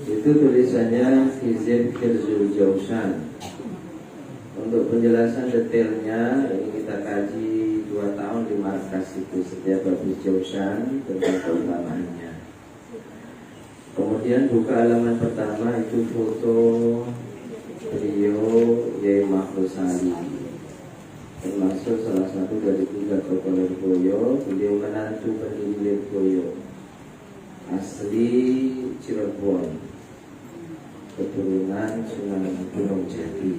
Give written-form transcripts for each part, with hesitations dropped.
Itu tulisannya Hizib Hirzul Jausan. Untuk penjelasan detailnya ini kita kaji 2 tahun di markas itu setiap habis Jausan tentang keutamaannya. Kemudian buka halaman pertama itu foto beliau Yai Makhrosali, termasuk salah satu dari 3 tokoh Lirboyo. Beliau menantu pendiri Lirboyo, asli Cirebon, keturunan Sunan Gunung Jati.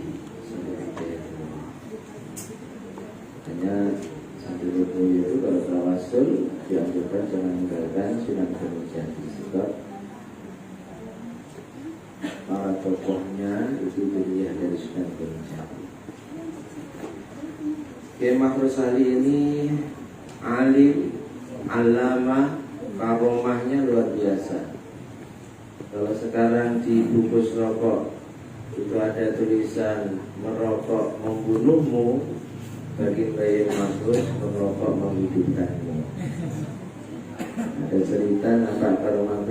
Hanya sambil Lirboyo itu kalau tawasul dianjurkan jangan meninggalkan Sunan Gunung Jati, sebab para tokohnya itu beliau dari Sunan Gunung Jati. Kiai Makhrosali ini alim, alama, karomahnya luar biasa. Kalau sekarang di bungkus rokok itu ada tulisan merokok membunuhmu, bagi Kiai Makhrus merokok menghidupkanmu. Ada cerita nampak ke rumah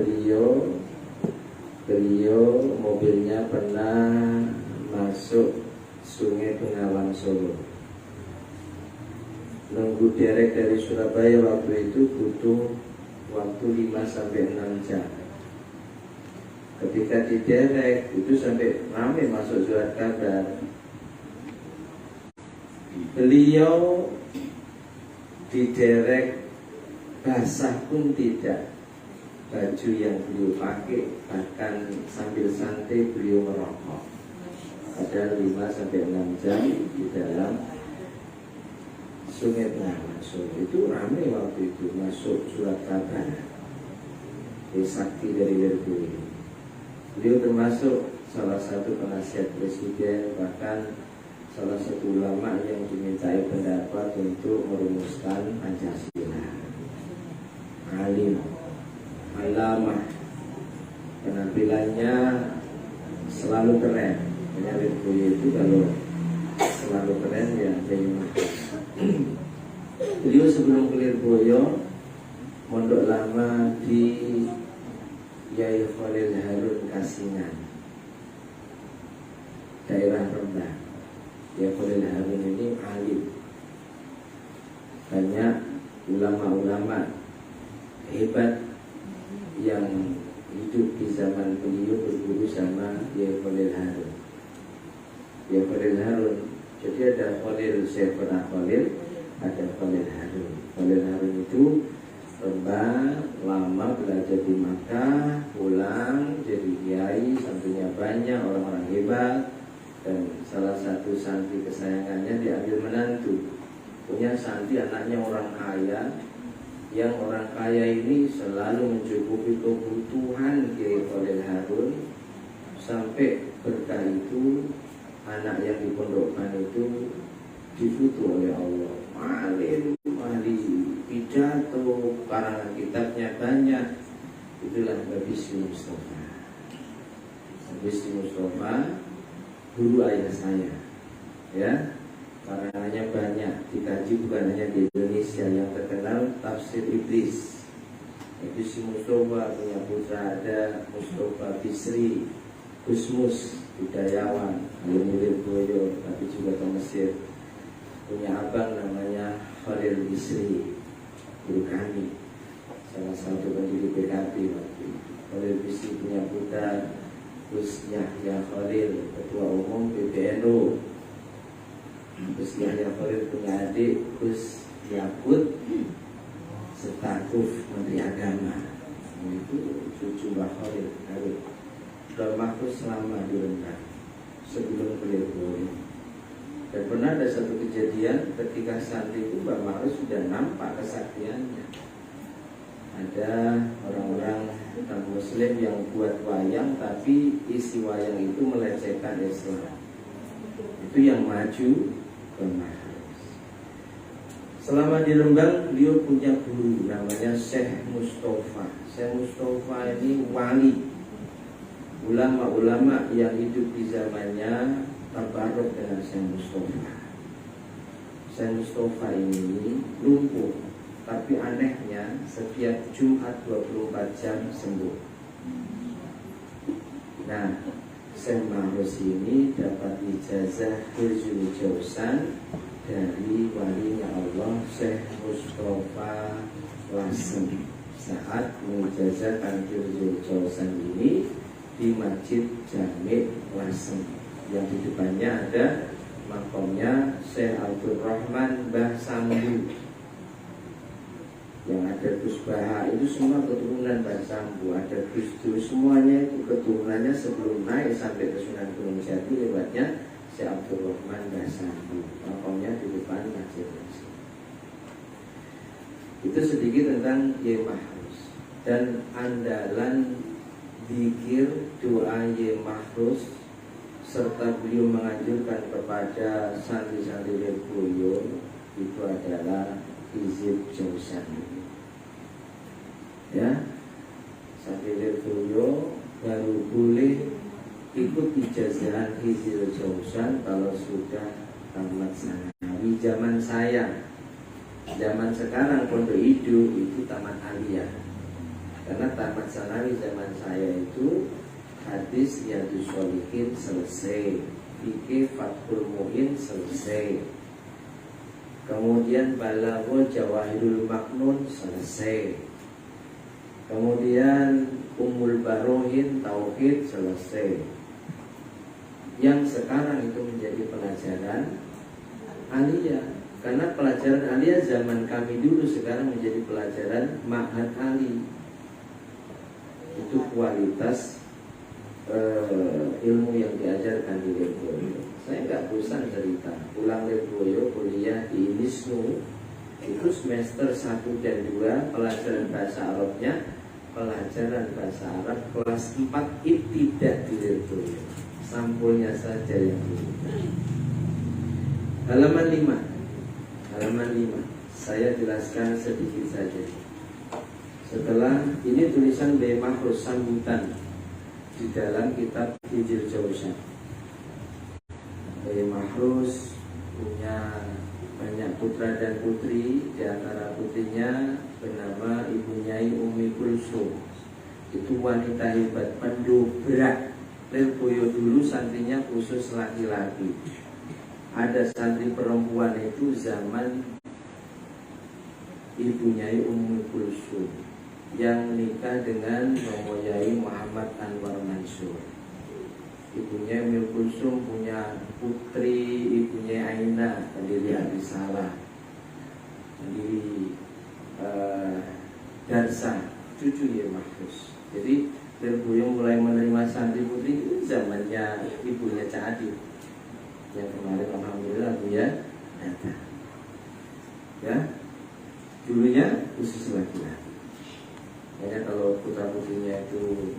beliau mobilnya pernah masuk Sungai Bengawan Solo. Nunggu derek dari Surabaya waktu itu butuh waktu 5-6 jam. Ketika diderek itu sampai ramai masuk surat kabar. Beliau diderek basah pun tidak, baju yang beliau pakai bahkan sambil santai beliau merokok. Ada 5-6 jam di dalam Sungai Bengawan Solo. Itu ramai waktu itu masuk surat kabar. Sakti dari Lirboyo. Beliau termasuk salah satu penasihat presiden, bahkan salah satu ulama yang dimintai pendapat untuk merumuskan Pancasila. Alim, alamah, penampilannya selalu keren. Lirboyo itu kalau selalu keren ya terima. Beliau sebelum ke Lirboyo mondok lama di Yai Khalil Harun Kasingan, daerah Rembang. Yai Khalil Harun ini alim, banyak ulama-ulama hebat yang hidup di zaman beliau berguru sama Yai Khalil Harun. Yai Khalil Harun, jadi ada Khalil Syekhona Khalil, ada Khalil Harun. Khalil Harun itu Rembang, lama belajar di Makkah, pulang jadi kiai, santrinya banyak, orang-orang hebat. Dan salah satu santri kesayangannya diambil menantu. Punya santri anaknya orang kaya, yang orang kaya ini selalu mencukupi kebutuhan Kiai Khalil Harun, sampai berkah itu anak yang dipondokkan itu difutu oleh Allah. Alim, ahli pidato, karangan kitabnya banyak. Itulah Habib Mustafa. Habib Mustafa guru ayah saya, ya, karangannya banyak, dikaji bukan hanya di Indonesia. Yang terkenal Tafsir Iblis. Habib Mustafa punya putra ada Mustafa Bisri, Gusmus, budayawan, alim Lirboyo, tapi juga ke Mesir. Punya abang namanya Khalil Bisri, guru kami, salah satu pendiri PKB waktu itu. Khalil Bisri punya putra Gus Yahya Khalil, ketua umum PBNU. Gus Yahya Khalil punya adik Gus Yakut, Setakuf Menteri Agama. Itu cucu Mbah Khalil. Sudah Makhrus selama di Rembang sebelum ke Lirboyo. Dan pernah ada satu kejadian ketika santri itu Mbah Makhrus sudah nampak kesaktiannya. Ada orang-orang non-muslim yang buat wayang, tapi isi wayang itu melecehkan Islam. Itu yang maju ke Makhrus. Selama di Rembang beliau punya guru namanya Syekh Mustafa. Syekh Mustafa ini wali, ulama-ulama yang hidup di zamannya tabaruk dengan Syekh Mustafa. Syekh Mustafa ini lumpuh, tapi anehnya setiap Jumat 24 jam sembuh. Nah, Syekh Mahrus ini dapat ijazah Hirzul Jausan dari walinya Allah Syekh Mustafa Lasem saat mengijazahkan Hirzul Jausan ini di Masjid Jami' Lasem yang di depannya ada makomnya Syekh Abdul Rahman Mbah Sambu. Yang ada Gus Baha itu semua keturunan Mbah Sambu, ada Gus Dur, semuanya itu keturunannya sebelum naik sampai ke Sunan Gunung Jati lewatnya Syekh Abdul Rahman Mbah Sambu. Makomnya di depan Masjid Lasem. Itu sedikit tentang Ye Mahrus dan andalan zikir doa Ye Mahrus, serta beliau menganjurkan kepada santri-santri Lirboyo itu adalah Hizib Jausan. Ya, santri Lirboyo baru boleh ikut ijazahan Hizib Jausan kalau sudah tamat sanawi. Zaman saya, zaman sekarang pondok hidup itu tamat aliyah. Karena tamat sanawi zaman saya itu hadis Riyadhus Shalihin selesai, fikih Fathul Mu'in selesai, kemudian Balaghah Jawahirul Maknun selesai, kemudian Ummul Barohin Tauhid selesai. Yang sekarang itu menjadi pelajaran aliyah. Karena pelajaran aliyah zaman kami dulu sekarang menjadi pelajaran ma'had ali. Itu kualitas ilmu yang diajarkan di Lirboyo. Saya nggak bosan cerita. Pulang Lirboyo kuliah di INISNU itu semester 1 dan 2 pelajaran bahasa Arabnya, pelajaran bahasa Arab kelas 4 ibtidah di Lirboyo. Sampulnya saja yang ini. Halaman 5. Halaman 5. Saya jelaskan sedikit saja. Setelah ini tulisan Ye Mahrus sambutan di dalam kitab Hizib Jausan. Ye Mahrus punya banyak putra dan putri. Di antara putrinya bernama Ibu Nyai Umi Kulsum. Itu wanita hebat, pendobrak Lirboyo dulu. Santrinya khusus laki-laki. Ada santri perempuan itu zaman Ibu Nyai Umi Kulsum yang nikah dengan Romo Yai Muhammad Anwar Mansur. Ibunya Umi Kulsum punya putri, ibunya Aina, pendiri Abisala, pendiri Darsa, cucu Ye Mahrus. Jadi Lirboyo mulai menerima santri putri itu zamannya ibunya Cak Adi. Yang kemarin alhamdulillah ya datang. Ya, dulunya khusus laki-laki. Makanya kalau putra putrinya itu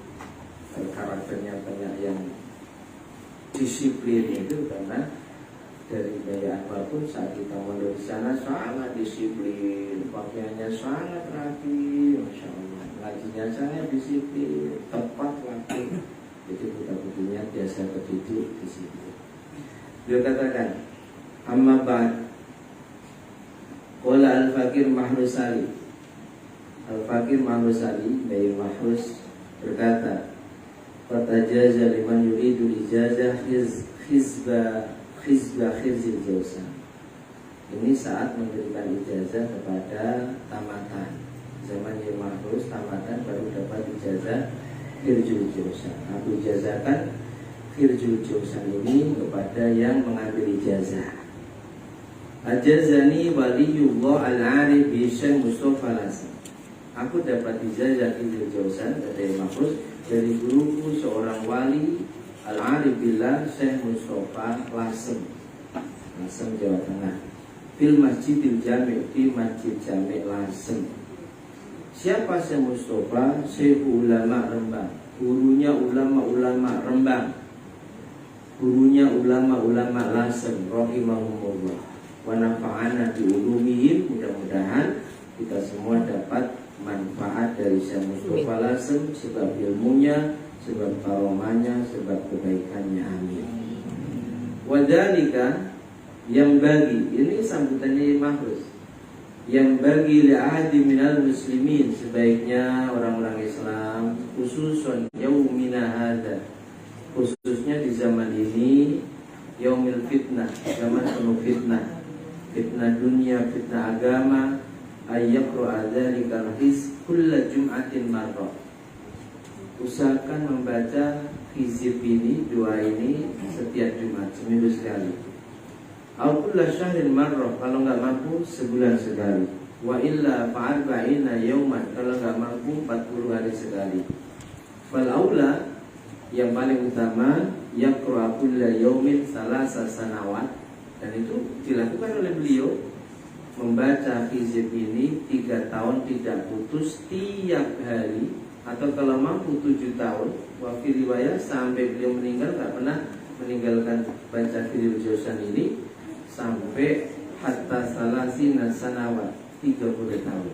karakternya banyak yang disiplin itu karena dari Gaya Anwar pun saat kita mondok di sana sangat disiplin, pakaiannya sangat rapi, masya Allah, ngajinya sangat disiplin, tepat waktu. Jadi putra putrinya biasa terdidik disiplin. Dia katakan, amma ba'd, qala al-fakir Mahrus Ali. Al-Fakir Mahrus Ali Ye Mahrus berkata, "Fatajaza liman yuridu ijazah Hizbul Jausan." Ini saat memberikan ijazah kepada tamatan. Zaman Ye Mahrus tamatan baru dapat ijazah Hirzul Jausan. Aku ijazahkan Hirzul Jausan ini kepada yang mengambil ijazah. Ajazani waliyullah al-arif bi Syekh Mustafa Lasem. Aku dapat ijazah Hirzul Jausan dari Mahrus dari guruku seorang wali al-arif billah Syekh Mustafa Lasem, Lasem Jawa Tengah. Fil Masjidil Jami', di Masjid Jami' Lasem. Siapa Syekh Mustafa? Syekh ulama Rembang, gurunya ulama-ulama Rembang, gurunya ulama-ulama Lasem rahimahumullah wa nafa'ana bi ulumihim. Mudah-mudahan kita semua dapat manfaat dari Syekh Mustafa Lasem, sebab ilmunya, sebab karomahnya, sebab kebaikannya. Amin. Wadhalika yang bagi, ini sambutannya Ye Mahrus, yang bagi li'ahdi minal muslimin, sebaiknya orang-orang Islam khususon yaumina hadha, khususnya di zaman ini, yaumil fitnah, zaman penuh fitnah, fitnah dunia, fitnah agama, ayyaqra adzalikal hizb kulla jum'atin marrah. Usahakan membaca hizib ini, doa ini setiap Jumat, seminggu sekali. Au kulla syahrin marrah, kalau nggak mampu sebulan sekali. Wa illa fa'arba'ina yauman, kalau nggak mampu 40 hari sekali. Fal aula, yang paling utama, yaqra kulla yaumin salasa sanawat, dan itu dilakukan oleh beliau, membaca hizib ini 3 tahun tidak putus tiap hari, atau kalau mampu 7 tahun. Wakil riwayat sampai beliau meninggal nggak pernah meninggalkan baca hizib Jausan ini sampai hatta salasina sanawat, 30 tahun.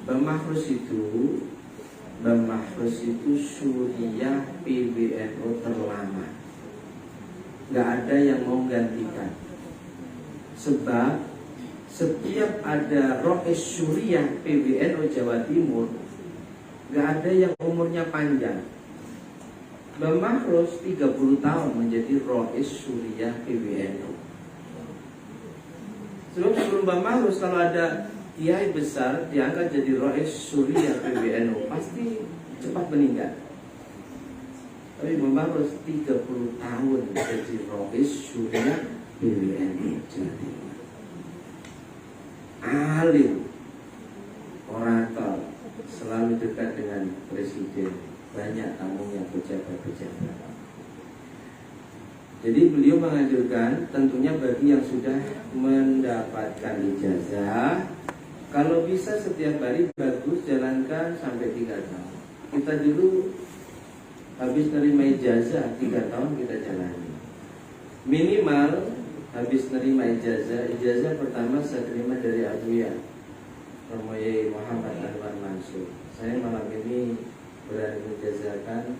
Bang Mahrus itu Suriah PBNU terlama, nggak ada yang mau gantikan. Sebab setiap ada Rois Suriah PBNU Jawa Timur, nggak ada yang umurnya panjang. Bang Mahrus 30 tahun menjadi Rois Suriah PBNU. Sebab sebelum Bang Mahrus, kalau ada kiai besar diangkat jadi Rois Suriah PBNU, pasti cepat meninggal. Tapi Bang Mahrus 30 tahun jadi Rois Suriah PBNU Jawa Timur. Alim, orator, selalu dekat dengan presiden, banyak tamunya pejabat-pejabat. Jadi beliau menganjurkan, tentunya bagi yang sudah mendapatkan ijazah, kalau bisa setiap hari bagus, jalankan sampai 3 tahun. Kita dulu habis nerima ijazah 3 tahun kita jalani. Minimal habis nerima ijazah pertama saya terima dari Abuya Romoye Muhammad Anwar Mansur. Saya malam ini berani menjazahkan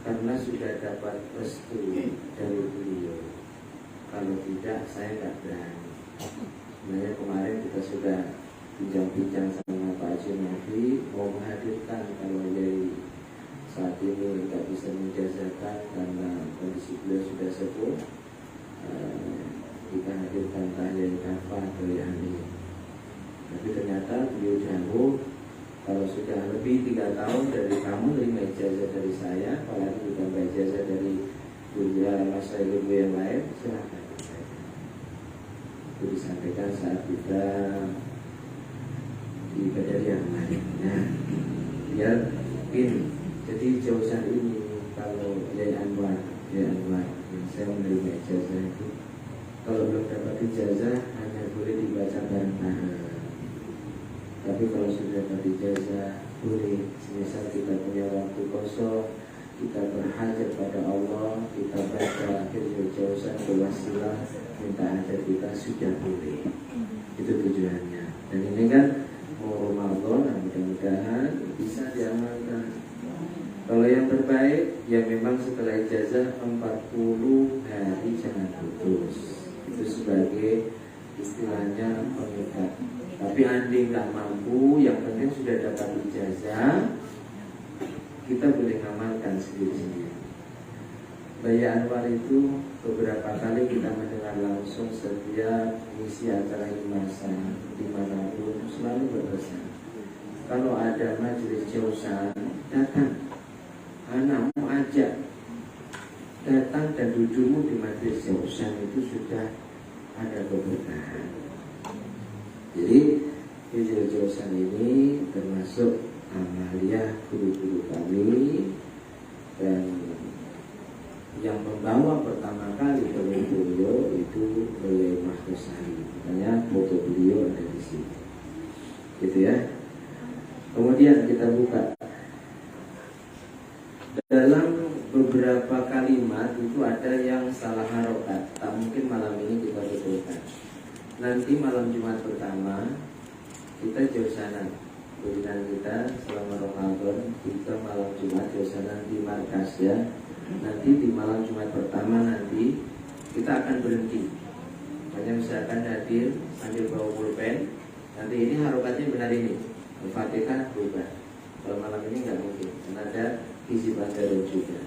karena sudah dapat restu dari beliau. Kalau tidak, saya nggak berani. Sebenarnya kemarin kita sudah bincang-bincang sama Pak Haji Nabi, mau menghadirkan kalau Yai saat ini nggak bisa menjazahkan karena kondisi beliau sudah sepuh. Kita hadirkan Yai Kafah dari Ani. Tapi ternyata beliau jauh. Kalau sudah lebih 3 tahun dari kamu terima ijazah dari saya, apalagi ditambah ijazah dari Buya Masa Ibu yang lain, silahkan. Itu disampaikan saat kita di Badariah lain. Nah, biar ini. Jadi Jausan ini kalau Yai Anwar yang saya menerima ijazah itu, kalau belum dapat ijazah hanya boleh dibaca bareng-bareng. Tapi kalau sudah dapat ijazah boleh, semisal kita punya waktu kosong, kita berhajat pada Allah, kita baca akhir Jausan berwasilah minta hajat kita, sudah boleh. Itu tujuannya. Dan ini kan mau Ramadan, mudah-mudahan bisa diamalkan. Kalau yang terbaik, ya memang setelah ijazah 40 hari jangan putus. Itu sebagai istilahnya pengikat. Tapi andai nggak mampu, yang penting sudah dapat ijazah, kita boleh ngamalkan sendiri-sendiri. Baya Anwar itu beberapa kali kita mendengar langsung setiap misi acara Himasan dimanapun selalu berpesan, kalau ada majelis Jausan, datang, anakmu ajak, datang dan dudukmu di majelis Jausan, itu sudah ada keberkahan. Jadi hizib Jausan ini termasuk amalia guru-guru kami, dan yang membawa pertama kali ke beliau itu oleh Mahrus Sari. Makanya foto beliau ada di sini, gitu ya. Kemudian kita buka dalam beberapa kalimat itu ada yang salah harokat, tak mungkin malam ini kita betulkan. Nanti malam Jumat pertama kita Jausanan, pimpinan kita selama Ramadan, kita malam Jumat Jausanan di markas ya. Nanti di malam Jumat pertama nanti kita akan berhenti. Makanya misalkan hadir sambil bawa pulpen, nanti ini harokatnya benar ini, Al-Fatihah berubah. Kalau malam ini nggak mungkin, karena ada isi baca juga.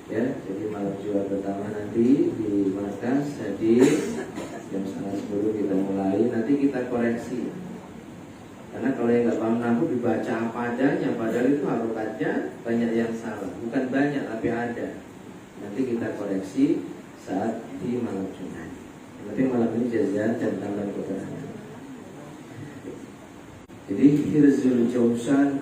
Ya, jadi malam Jumat pertama nanti di markas hadir jam 9:30 kita mulai. Nanti kita koreksi. Karena kalau yang nggak paham nahu dibaca apa adanya, padahal itu harokatnya banyak yang salah. Bukan banyak, tapi ada. Nanti kita koreksi saat di malam Jumat. Nanti malam ini jajan dan tambahan keterangan. Jadi hirzul jausan